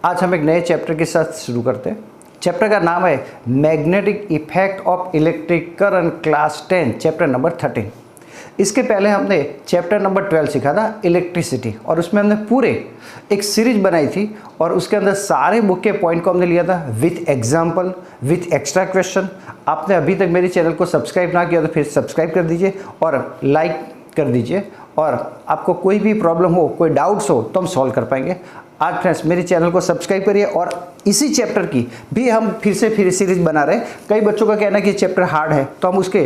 आज हम एक नए चैप्टर के साथ शुरू करते हैं। चैप्टर का नाम है magnetic effect of electric current, class 10, chapter number 13। इसके पहले हमने चैप्टर नंबर 12 सीखा था इलेक्ट्रिसिटी, और उसमें हमने पूरे एक सीरीज बनाई थी और उसके अंदर सारे बुक के पॉइंट को हमने लिया था with example, with extra question. आपने अभी तक मेरे चैनल को सब्सक्राइब ना किया तो फिर सब्सक्राइब कर दीजिए और लाइक कर दीजिए, और आपको कोई भी प्रॉब्लम हो, कोई डाउट्स हो तो हम सॉल्व कर पाएंगे। आज फ्रेंड्स मेरे चैनल को सब्सक्राइब करिए, और इसी चैप्टर की भी हम फिर सीरीज बना रहे हैं। कई बच्चों का कहना है कि चैप्टर हार्ड है, तो हम उसके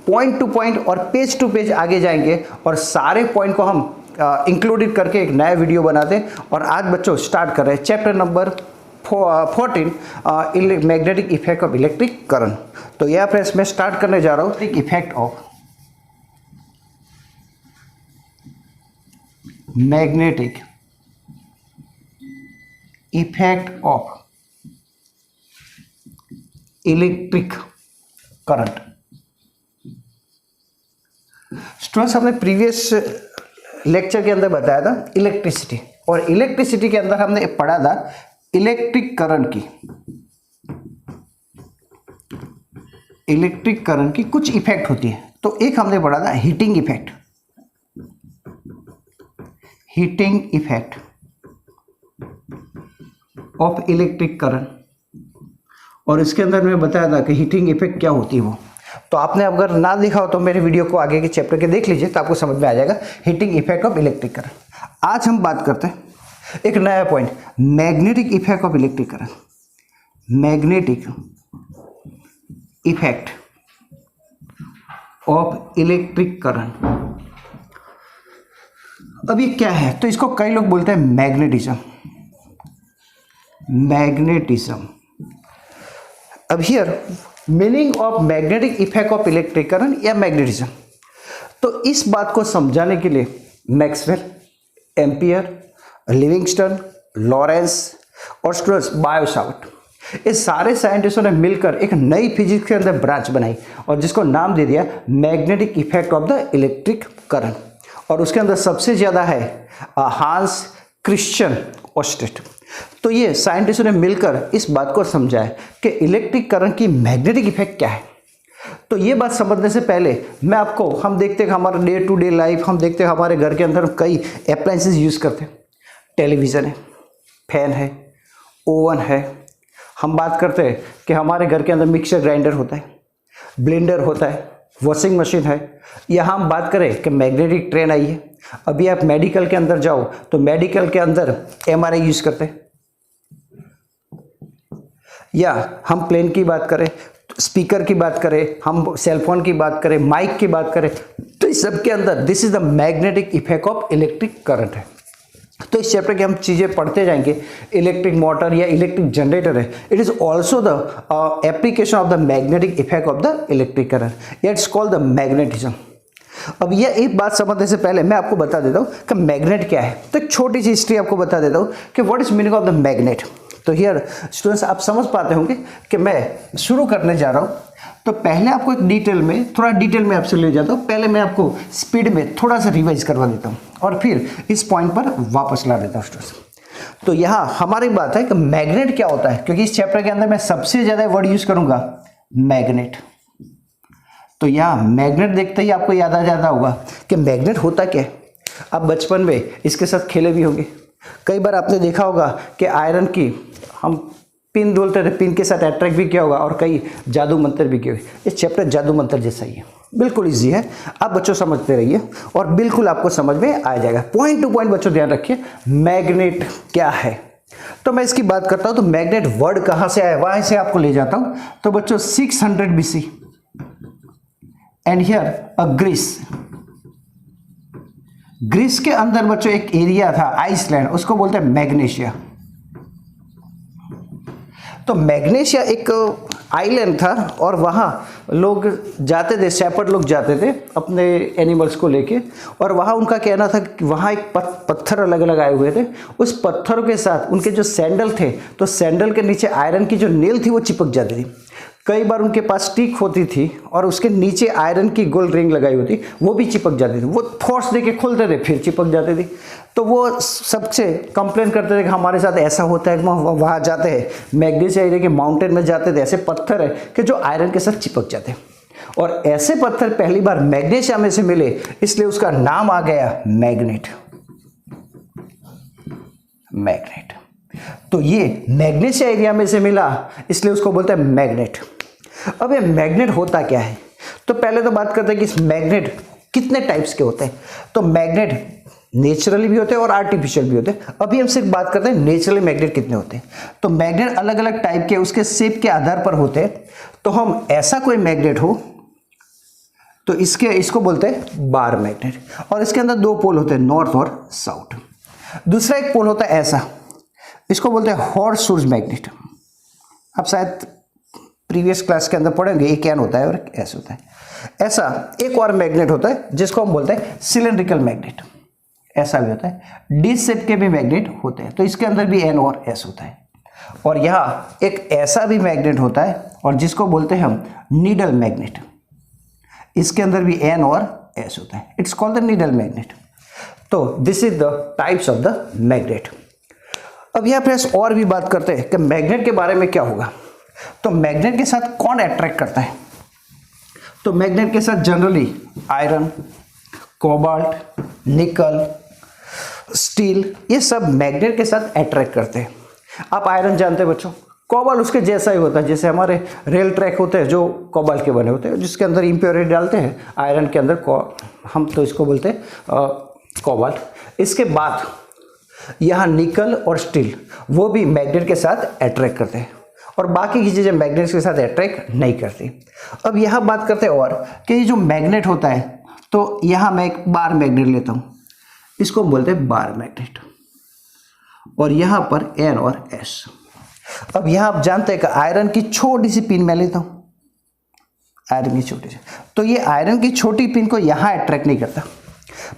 पॉइंट टू पॉइंट और पेज टू पेज आगे जाएंगे और सारे पॉइंट को हम इंक्लूडेड करके एक नया वीडियो बनाते हैं। और आज बच्चों स्टार्ट कर रहे हैं chapter number 14, magnetic effect of electric current. तो यह फ्रेंड्स मैं स्टार्ट करने जा रहा हूँ effect of magnetic effect of electric current. Students, हमने प्रीवियस लेक्चर के अंदर बताया था इलेक्ट्रिसिटी, और इलेक्ट्रिसिटी के अंदर हमने पढ़ा था इलेक्ट्रिक करंट की कुछ इफेक्ट होती है। तो एक हमने पढ़ा था heating effect of electric current, और इसके अंदर मैं बताया था कि हीटिंग इफेक्ट क्या होती है वो। तो आपने अगर ना देखा हो तो मेरे वीडियो को आगे के चैप्टर के देख लीजिए, तो आपको समझ में आ जाएगा heating effect of electric current. आज हम बात करते हैं एक नया point, magnetic effect of electric current. Magnetic effect of electric current. अब ये क्या है? तो इसको कई लोग बोलते हैं मैग्नेटिज्म। अब here meaning of magnetic effect of electric current या मैग्नेटिज्म। तो इस बात को समझाने के लिए मैक्सवेल, एम्पियर, लिविंगस्टन, लॉरेंस और स्टूडेंट्स बायो-सावर्ट, इस सारे साइंटिस्टों ने मिलकर एक नई फिजिक्स के अंदर ब्रांच बनाई और जिसको नाम दे दिया magnetic effect of the electric current. और उसके अंदर सबसे ज़्यादा है हांस क्रिश्चियन ओस्टेट। तो ये साइंटिस्टों ने मिलकर इस बात को समझाया कि इलेक्ट्रिक करंट की मैग्नेटिक इफेक्ट क्या है। तो ये बात समझने से पहले हम देखते हैं हमारा डे टू डे लाइफ, हम देखते हैं हमारे घर के अंदर कई अप्लायंसेस यूज़ करते हैं। टेलीविज़न है, फैन है, ओवन है। हम बात करते हैं कि हमारे घर के अंदर मिक्सर ग्राइंडर होता है, ब्लेंडर होता है, वॉशिंग मशीन है। यहाँ हम बात करें कि मैग्नेटिक ट्रेन आई है। अभी आप मेडिकल के अंदर जाओ तो मेडिकल के अंदर MRI यूज़ करते हैं, या हम प्लेन की बात करें, स्पीकर की बात करें, हम सेलफोन की बात करें, माइक की बात करें, तो इस सब के अंदर this is the magnetic effect of electric current है। तो इस चैप्टर की हम चीज़ें पढ़ते जाएंगे। इलेक्ट्रिक मोटर या इलेक्ट्रिक जनरेटर है, it is also the application of the magnetic effect of the electric current, या इट्स कॉल्ड द मैग्नेटिज्म। अब यह एक बात समझने से पहले मैं आपको बता देता हूँ कि मैग्नेट क्या है। तो एक छोटी सी हिस्ट्री आपको बता देता हूँ कि what is meaning of the magnet. तो हियर स्टूडेंट्स आप समझ पाते होंगे कि मैं शुरू करने जा रहा हूँ। तो पहले आपको एक थोड़ा डिटेल में आपसे ले जाता हूँ। पहले मैं आपको स्पीड में थोड़ा सा रिवाइज करवा देता हूँ और फिर इस पॉइंट पर वापस ला देता हूँ स्टूडेंट्स। तो यहाँ हमारी बात है कि मैग्नेट क्या होता है, क्योंकि इस चैप्टर के अंदर मैं सबसे ज़्यादा वर्ड यूज करूँगा मैग्नेट। तो यहाँ मैग्नेट देखते ही आपको याद आ जाता होगा कि मैग्नेट होता क्या है। आप बचपन में इसके साथ खेले भी होंगे। कई बार आपने देखा होगा कि आयरन की हम पिन बोलते थे, पिन के साथ अट्रैक्ट भी किया होगा, और कई जादू मंत्र भी किए हुए। ये चैप्टर जादू मंत्र जैसा ही है, बिल्कुल ईजी है। आप बच्चों समझते रहिए और बिल्कुल आपको समझ में आ जाएगा। पॉइंट टू पॉइंट बच्चों ध्यान रखिए, मैग्नेट क्या है। तो मैं इसकी बात करता हूँ। तो मैग्नेट वर्ड कहाँ से आया, वहाँ से आपको ले जाता हूँ। तो बच्चों 600 BC and here a Greece के अंदर बच्चों एक एरिया था आइसलैंड, उसको बोलते हैं मैग्नेशिया। तो मैग्नेशिया एक आइलैंड था और वहाँ लोग जाते थे, शेपर्ड लोग जाते थे अपने एनिमल्स को लेके, और वहाँ उनका कहना था कि वहाँ एक पत्थर अलग अलग आए हुए थे। उस पत्थरों के साथ उनके जो सैंडल थे, तो सैंडल के नीचे आयरन की जो नेल थी वो चिपक जाती थी। कई बार उनके पास स्टिक होती थी और उसके नीचे आयरन की गोल रिंग लगाई होती, वो भी चिपक जाती थी। वो फोर्स देके खोलते थे फिर चिपक जाती थी। तो वो सबसे कंप्लेन करते थे कि हमारे साथ ऐसा होता है। वहाँ जाते हैं मैग्नीशिया एरिया के माउंटेन में जाते थे, ऐसे पत्थर है कि जो आयरन के साथ चिपक जाते हैं, और ऐसे पत्थर पहली बार मैग्नीशिया में से मिले, इसलिए उसका नाम आ गया मैग्नेट। मैग्नेट, तो ये मैग्नीशिया एरिया में से मिला, इसलिए उसको बोलते हैं मैग्नेट। अब ये मैग्नेट होता क्या है, तो पहले तो बात करते हैं कि इस मैग्नेट कितने टाइप्स के होते हैं। तो मैग्नेट नेचुरली भी होते हैं और आर्टिफिशियल भी होते हैं। अभी हम सिर्फ बात करते हैं नेचुरली मैग्नेट कितने होते हैं। तो मैग्नेट अलग अलग टाइप के उसके शेप के आधार पर होते हैं। तो हम ऐसा कोई मैग्नेट हो तो इसको बोलते हैं बार मैग्नेट, और इसके अंदर दो पोल होते हैं, नॉर्थ और साउथ। दूसरा एक पोल होता है ऐसा, इसको बोलते हैं हॉर्सशूज मैग्नेट। आप शायद प्रीवियस क्लास के अंदर पढ़ेंगे, एक एन होता है और एक एस होता है। ऐसा एक और मैग्नेट होता है जिसको हम बोलते हैं सिलेंड्रिकल मैग्नेट, ऐसा भी होता है। डी शेप के भी मैग्नेट होते हैं, तो इसके अंदर भी एन और एस होता है। और यहाँ एक ऐसा भी मैग्नेट होता है और जिसको बोलते हैं हम नीडल मैग्नेट, इसके अंदर भी एन और एस होता है। It's called the needle magnet. तो this is the types of the magnet. अब यहाँ फ्रेंड्स और भी बात करते हैं कि मैग्नेट के बारे में क्या होगा। तो मैग्नेट के साथ कौन अट्रैक्ट करता है, तो मैग्नेट के साथ जनरली आयरन, कोबाल्ट, निकल, स्टील, ये सब मैग्नेट के साथ अट्रैक्ट करते हैं। आप आयरन जानते हैं बच्चों, कोबाल्ट उसके जैसा ही होता है, जैसे हमारे रेल ट्रैक होते हैं जो कोबाल्ट के बने होते हैं, जिसके अंदर इम्प्योरिटी डालते हैं आयरन के अंदर, हम तो इसको बोलते हैं कोबाल्ट। इसके बाद यहाँ निकल और स्टील, वो भी मैग्नेट के साथ अट्रैक्ट करते हैं, और बाकी की चीज़ें मैग्नेट के साथ अट्रैक्ट नहीं करती। अब यहाँ बात करते हैं और कि ये जो मैग्नेट होता है, तो यहाँ मैं एक बार मैग्नेट लेता हूँ, इसको बोलते हैं बार मैग्नेट, और यहाँ पर एन और एस। अब यहाँ आप जानते हैं कि आयरन की छोटी सी पिन मैं लेता हूँ, आयरन की छोटी सी, तो ये आयरन की छोटी पिन को यहाँ अट्रैक्ट नहीं करता,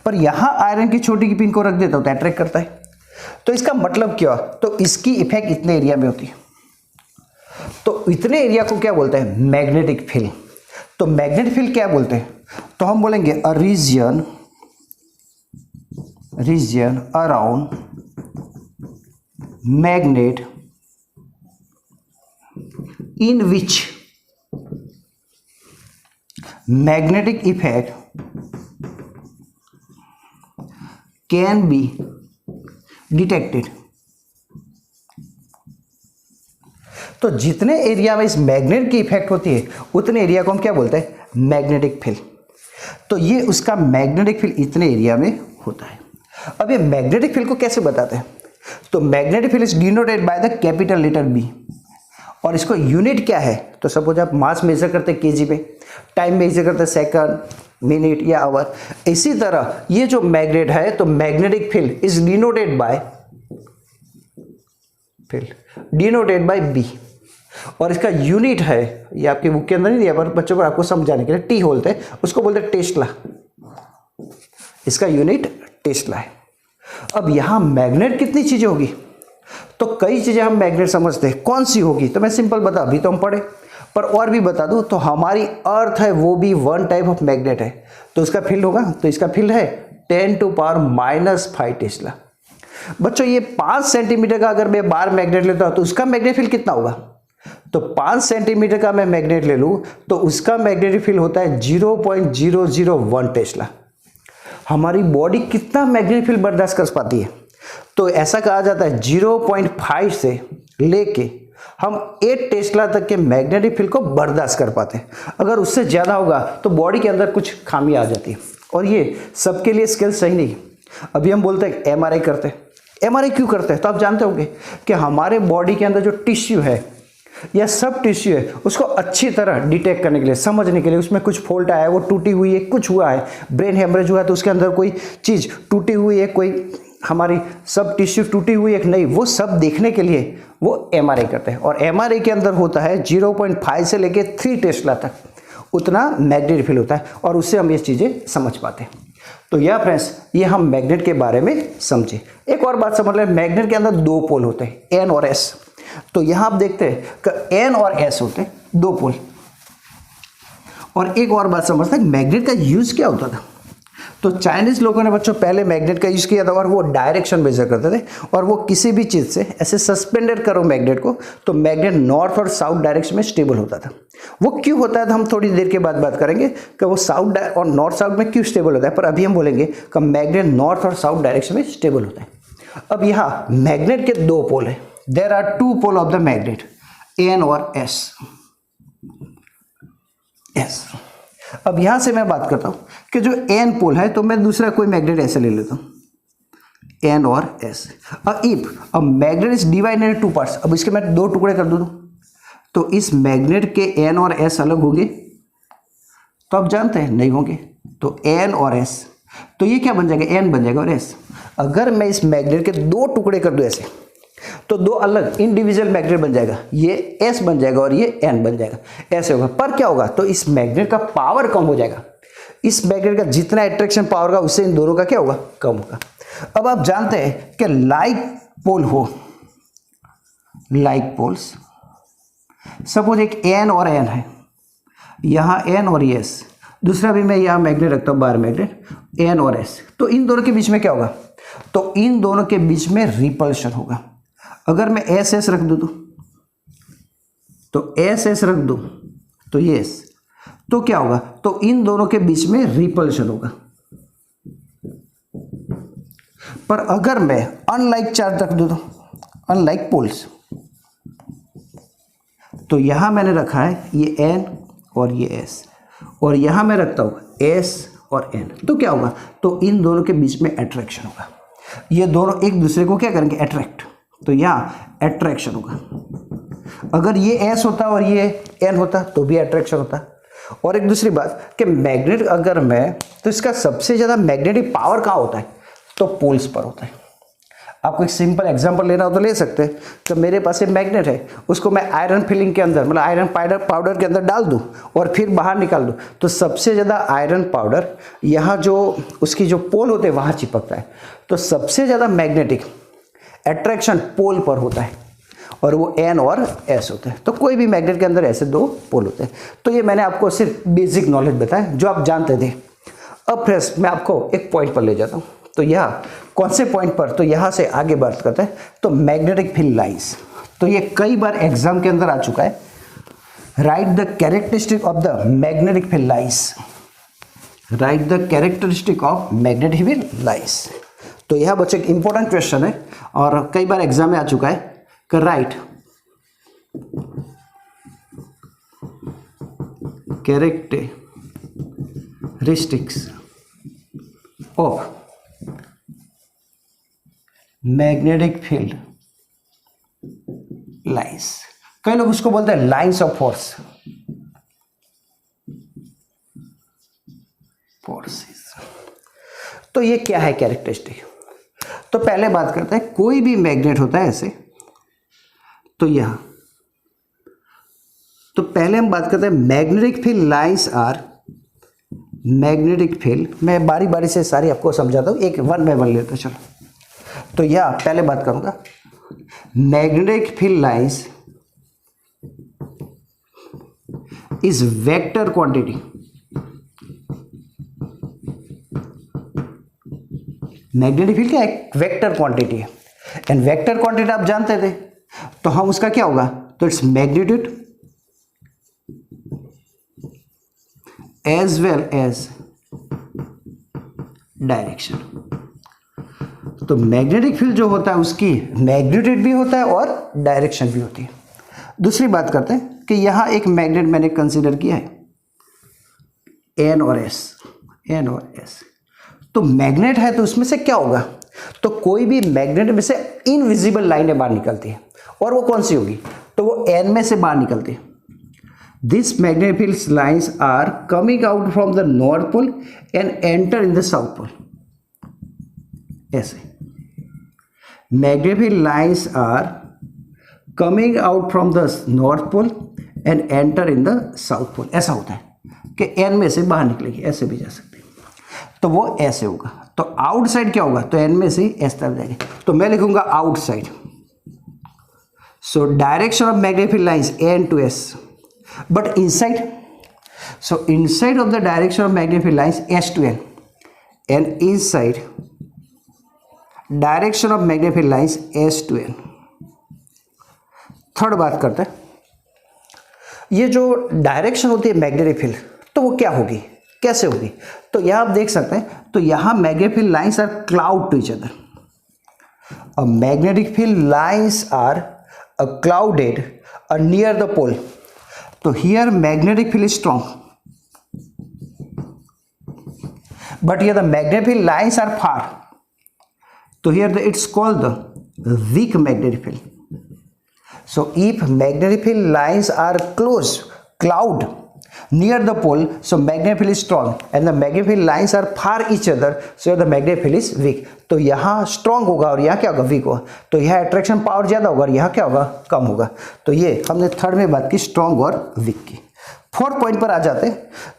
पर यहाँ आयरन की छोटी की पिन को रख देता हूँ तो अट्रैक्ट करता है। तो इसका मतलब क्या, तो इसकी इफेक्ट इतने एरिया में होती है। तो इतने एरिया को क्या बोलते हैं, मैग्नेटिक फील्ड। तो मैग्नेटिक फील्ड क्या बोलते हैं, तो हम बोलेंगे a region around magnet in which magnetic effect can be detected। तो जितने एरिया में इस मैग्नेट की इफेक्ट होती है उतने एरिया को हम क्या बोलते हैं, मैग्नेटिक फील्ड। तो ये उसका मैग्नेटिक फील्ड इतने एरिया में होता है। अब ये मैग्नेटिक फील्ड को कैसे बताते हैं, तो magnetic field is denoted by the capital letter B, और इसको यूनिट क्या है, तो सपोज आप मास मेजर करते हैं केजी में, टाइम मेजर करते हैं सेकंड, मिनट या आवर। इसी तरह ये जो मैग्नेट है, तो magnetic field is denoted by B, और इसका यूनिट है, ये आपके बुक के अंदर नहीं दिया पर बच्चों को आपको समझाने के लिए टी बोलते हैं, उसको बोलते हैं टेस्ला। इसका यूनिट टेस्ला है। अब यहां मैग्नेट कितनी चीजें होगी, तो कई चीजें हम मैग्नेट समझते हैं, कौन सी होगी, तो मैं सिंपल बता, अभी तो हम पढ़े, पर और भी बता दूं, तो हमारी अर्थ है वो भी वन टाइप ऑफ मैग्नेट है, तो इसका फील्ड होगा, तो इसका फील्ड है 10⁻⁵ टेस्ला। बच्चों ये 5 सेंटीमीटर का अगर मैं बार मैग्नेट लेता हूं तो उसका मैग्नेटिक फील्ड कितना होगा, तो 5 सेंटीमीटर का मैं मैग्नेट ले लूं तो उसका मैग्नेटिक फील्ड होता है 0.001 टेस्ला। हमारी बॉडी कितना मैग्नेटिक फील्ड बर्दाश्त कर पाती है, तो ऐसा कहा जाता है 0.5 से लेके हम 8 टेस्ला तक के मैग्नेटिक फील्ड को बर्दाश्त कर पाते हैं। अगर उससे ज़्यादा होगा तो बॉडी के अंदर कुछ खामी आ जाती है, और ये सबके लिए स्किल सही नहीं। अभी हम बोलते हैं एमआरआई करते हैं, एमआरआई क्यों करते हैं, तो आप जानते होंगे कि हमारे बॉडी के अंदर जो टिश्यू है या सब टिश्यू है उसको अच्छी तरह डिटेक्ट करने के लिए, समझने के लिए, उसमें कुछ फॉल्ट आया है, वो टूटी हुई है, कुछ हुआ है, ब्रेन हेमरेज हुआ है तो उसके अंदर कोई चीज़ टूटी हुई है, कोई हमारी सब टिश्यू टूटी हुई है नहीं, वो सब देखने के लिए वो एमआरआई करते हैं। और एमआरआई के अंदर होता है 0.5 से लेके 3 टेस्ला तक, उतना मैग्नेटिक फील्ड होता है, और उससे हम ये चीज़ें समझ पाते हैं। तो यह फ्रेंड्स, ये हम मैग्नेट के बारे में समझे। एक और बात समझ लें, मैग्नेट के अंदर 2 पोल होते हैं, एन और एस। तो यहाँ आप देखते हैं कि एन और एस होते हैं, दो पोल। और एक और बात समझता है, मैग्नेट का यूज क्या होता था। तो चाइनीज लोगों ने बच्चों पहले मैग्नेट का यूज किया था और वो डायरेक्शन मेजर करते थे, और वो किसी भी चीज से ऐसे सस्पेंडेड करो मैग्नेट को तो मैग्नेट नॉर्थ और साउथ डायरेक्शन में स्टेबल होता था। वो क्यों होता है तो हम थोड़ी देर के बाद बात करेंगे कि वो साउथ और नॉर्थ साउथ में क्यों स्टेबल होता है, पर अभी हम बोलेंगे कि मैग्नेट नॉर्थ और साउथ डायरेक्शन में स्टेबल होता है। अब यहाँ मैग्नेट के दो पोल है, there are two pole of the magnet, N और एस। अब यहां से मैं बात करता हूं कि जो एन पोल है, तो मैं दूसरा कोई मैग्नेट ऐसे ले लेता हूं, एन और एस। अब if a magnet is divided into two parts, अब इसके मैं दो टुकड़े कर दूं तो इस मैग्नेट के एन और एस अलग होंगे, तो आप जानते हैं नहीं होंगे, तो एन और एस, तो ये क्या बन जाएगा, एन बन जाएगा और एस। अगर मैं इस मैग्नेट के दो टुकड़े कर दूं ऐसे, तो दो अलग इंडिविजुअल मैग्नेट बन जाएगा, ये एस बन जाएगा और ये एन बन जाएगा, ऐसे होगा। पर क्या होगा, तो इस मैग्नेट का पावर कम हो जाएगा, इस मैग्नेट का जितना अट्रैक्शन पावर होगा उससे इन दोनों का क्या होगा, कम होगा। अब आप जानते हैं कि लाइक पोल हो, लाइक पोल्स, सपोज एक एन और एन है, यहाँ एन और एस, दूसरा भी मैं यहाँ मैग्नेट रखता हूँ बाहर मैग्नेट एन और एस, तो इन दोनों के बीच में क्या होगा, तो इन दोनों के बीच में रिपल्शन होगा। अगर मैं एस एस रख दूँ तो एस एस रख दूँ तो ये एस, तो क्या होगा, तो इन दोनों के बीच में रिपल्शन होगा। पर अगर मैं अनलाइक चार्ज रख दूँ तो अनलाइक पोल्स, तो यहां मैंने रखा है ये एन और ये एस, और यहां मैं रखता हूं एस और एन, तो क्या होगा, तो इन दोनों के बीच में अट्रैक्शन होगा, ये दोनों एक दूसरे को क्या करेंगे, अट्रैक्ट, तो यहाँ अट्रैक्शन होगा। अगर ये एस होता और ये एन होता तो भी अट्रैक्शन होता। और एक दूसरी बात कि मैग्नेट अगर मैं, तो इसका सबसे ज़्यादा मैग्नेटिक पावर कहाँ होता है, तो पोल्स पर होता है। आपको एक सिंपल एग्जांपल लेना हो तो ले सकते हैं कि मेरे पास एक मैग्नेट है, उसको मैं आयरन फिलिंग के अंदर, मतलब आयरन पाउडर के अंदर डाल दूं और फिर बाहर निकाल दूं, तो सबसे ज़्यादा आयरन पाउडर यहाँ जो उसकी जो पोल होते हैं वहाँ चिपकता है, तो सबसे ज़्यादा मैग्नेटिक अट्रैक्शन पोल पर होता है, और वो एन और एस होते हैं। तो कोई भी मैग्नेट के अंदर ऐसे दो पोल होते हैं। तो ये मैंने आपको सिर्फ बेसिक नॉलेज बताया जो आप जानते थे। अब फ्रेंड्स मैं आपको एक पॉइंट पर ले जाता हूँ, तो यहाँ कौन से पॉइंट पर, तो यहाँ से आगे बात करते हैं, तो मैग्नेटिक फील्ड लाइंस, तो ये कई बार एग्जाम के अंदर आ चुका है। Right the characteristic of the magnetic field lines, right the characteristic of magnetic field lines. तो यह बच्चे एक इंपॉर्टेंट क्वेश्चन है और कई बार एग्जाम में आ चुका है कि right characteristics of magnetic field lines, कई लोग उसको बोलते हैं लाइंस ऑफ फोर्स, फोर्सेस। तो ये क्या है कैरेक्टरिस्टिक, तो पहले बात करते हैं, कोई भी मैग्नेट होता है ऐसे, तो यहां, तो पहले हम बात करते हैं magnetic field lines are, magnetic field, मैं बारी बारी से सारी आपको समझाता हूं, एक वन बाय वन लेते हैं। चलो, तो यह पहले बात करूंगा, magnetic field lines is vector quantity, magnetic field क्या एक वेक्टर क्वांटिटी है, एंड वेक्टर क्वांटिटी आप जानते थे, तो हम उसका क्या होगा, तो its magnitude as well as direction. तो मैग्नेटिक फील्ड जो होता है उसकी मैग्नीट्यूड भी होता है और डायरेक्शन भी होती है। दूसरी बात करते हैं कि यहां एक मैग्नेट मैंने कंसीडर किया है एन और एस, एन और एस, तो मैग्नेट है तो उसमें से क्या होगा, तो कोई भी मैग्नेट में से इनविजिबल लाइनें बाहर निकलती है, और वो कौन सी होगी, तो वो एन में से बाहर निकलती है। This magnetic field lines are coming out from the north pole and enter in the south pole, ऐसे magnetic field lines are coming out from the north pole and enter in the south pole, ऐसा होता है कि N में से बाहर निकलेगी, ऐसे भी जा सकते हैं, तो वो ऐसे होगा। तो आउटसाइड क्या होगा, तो एन में से एस तरफ जाएगी, तो मैं लिखूंगा outside. So direction of magnetic field lines N to S. but inside, so inside of the direction of magnetic field lines S to N, and inside direction of magnetic field lines S to N. Third बात करते हैं, ये जो direction होती है magnetic field, तो वो क्या होगी, कैसे होगी? तो यहां आप देख सकते हैं, तो यहां magnetic field lines are crowd to each other, और magnetic field lines are crowded near the pole. तो here magnetic field is strong, but here the magnetic field lines are far, so here it's called the weak magnetic field. So if magnetic field lines are close, cloud near the pole, so magnetic field is strong, and the magnetic field lines are far each other, so the magnetic field is weak. तो यहाँ strong होगा और यहाँ क्या होगा, weak होगा। तो यहाँ attraction power ज़्यादा होगा और यहाँ क्या होगा, कम होगा। तो ये हमने थर्ड में बात की strong और weak की। फोर्थ पॉइंट पर आ जाते हैं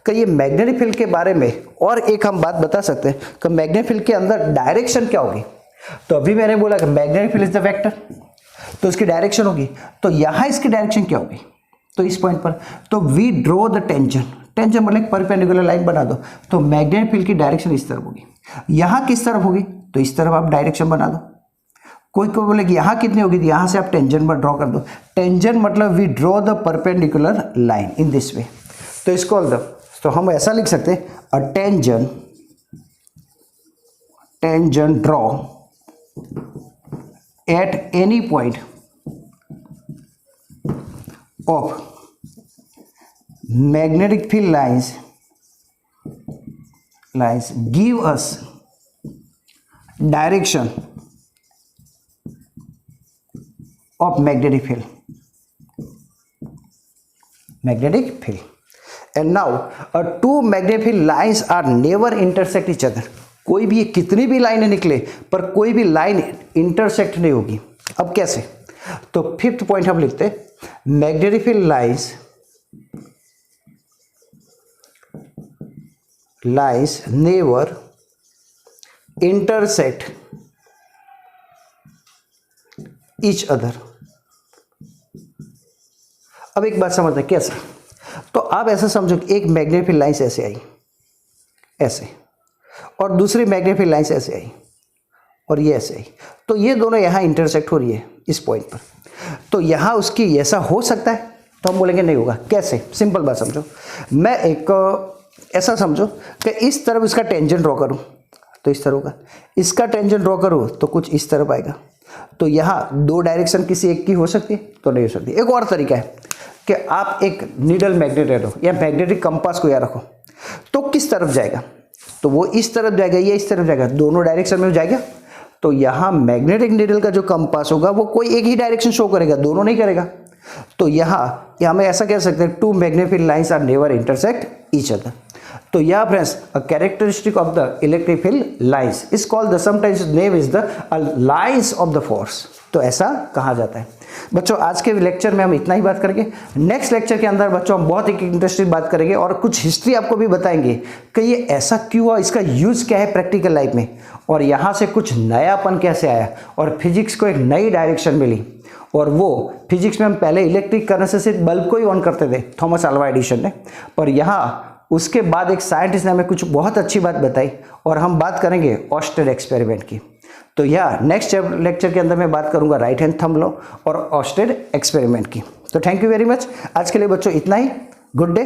कि ये मैग्नेटिक फील्ड के बारे में और एक हम बात बता सकते हैं कि मैग्नेटिक फील्ड के अंदर डायरेक्शन क्या होगी। तो अभी मैंने बोला कि magnetic field is the vector, तो इसकी डायरेक्शन होगी, तो यहाँ इसकी डायरेक्शन क्या होगी, तो इस पॉइंट पर तो we draw the tangent, tangent मतलब परपेंडिकुलर लाइन बना दो, तो मैग्नेटिक फील्ड की डायरेक्शन इस तरफ होगी, यहाँ किस तरफ होगी, तो इस तरफ आप डायरेक्शन बना दो। कोई बोले कि यहाँ कितनी होगी, यहाँ से आप टेंजेंट पर ड्रॉ कर दो। टेंजेंट मतलब we draw the perpendicular line in this way, तो इसको तो हम ऐसा लिख सकते हैं, a tangent draw at any point of magnetic field lines give us direction of magnetic field, and now two magnetic field lines are never intersect each other. कोई भी कितनी भी लाइनें निकले पर कोई भी लाइन इंटरसेक्ट नहीं होगी। अब कैसे, तो फिफ्थ पॉइंट हम लिखते हैं, magnetic field lines never intersect each other. अब एक बात समझते हैं कैसे, तो आप ऐसा समझो कि एक मैग्नेटिक फील्ड लाइंस ऐसे आई, ऐसे, और दूसरी मैग्नेटिक फील्ड लाइंस ऐसे आई और ये ऐसे आई, तो ये दोनों यहाँ इंटरसेक्ट हो रही है इस पॉइंट पर, तो यहाँ उसकी ऐसा हो सकता है, तो हम बोलेंगे नहीं होगा। कैसे, सिंपल बात समझो, मैं एक ऐसा समझो कि इस तरफ इसका टेंजेंट ड्रॉ करूँ तो इस तरह होगा, इसका टेंजेंट ड्रॉ करूँ तो कुछ इस तरफ आएगा, तो यहाँ दो डायरेक्शन किसी एक की हो सकती है, तो नहीं हो सकती। एक और तरीका है कि आप एक नीडल मैग्नेट रखो या मैग्नेटिक कंपास को यहाँ रखो, तो किस तरफ जाएगा, तो वो इस तरफ जाएगा या इस तरफ जाएगा, दोनों डायरेक्शन में जाएगा। तो यहाँ मैग्नेटिक नीडल का जो कंपास होगा वो कोई एक ही डायरेक्शन शो करेगा, दोनों नहीं करेगा। तो यहाँ हमें ऐसा कह सकते हैं, two magnetic field lines are never intersect each other. तो यहाँ friends, a characteristic of the electric field lines is called the sometimes name is the lines of the force. तो ऐसा कहा जाता है। बच्चों, आज के लेक्चर में हम इतना ही बात करेंगे। नेक्स्ट लेक्चर के अंदर बच्चों हम बहुत एक इंटरेस्टिंग बात करेंगे और कुछ हिस्ट्री आपको भी बताएंगे कि ये ऐसा क्यों हुआ, इसका यूज क्या है प्रैक्टिकल लाइफ में, और यहाँ से कुछ नयापन कैसे आया और फिजिक्स को एक नई डायरेक्शन मिली। और वो फिजिक्स में हम पहले इलेक्ट्रिक करंट से सिर्फ बल्ब को ही ऑन करते थे, थॉमस अल्वा एडिसन ने, पर यहाँ उसके बाद एक साइंटिस्ट ने हमें कुछ बहुत अच्छी बात बताई और हम बात करेंगे ऑस्टेड एक्सपेरिमेंट की। तो यह नेक्स्ट लेक्चर के अंदर मैं बात करूंगा राइट हैंड थंब लॉ और ऑस्टेड एक्सपेरिमेंट की। तो थैंक यू वेरी मच। आज के लिए बच्चों इतना ही। Good day.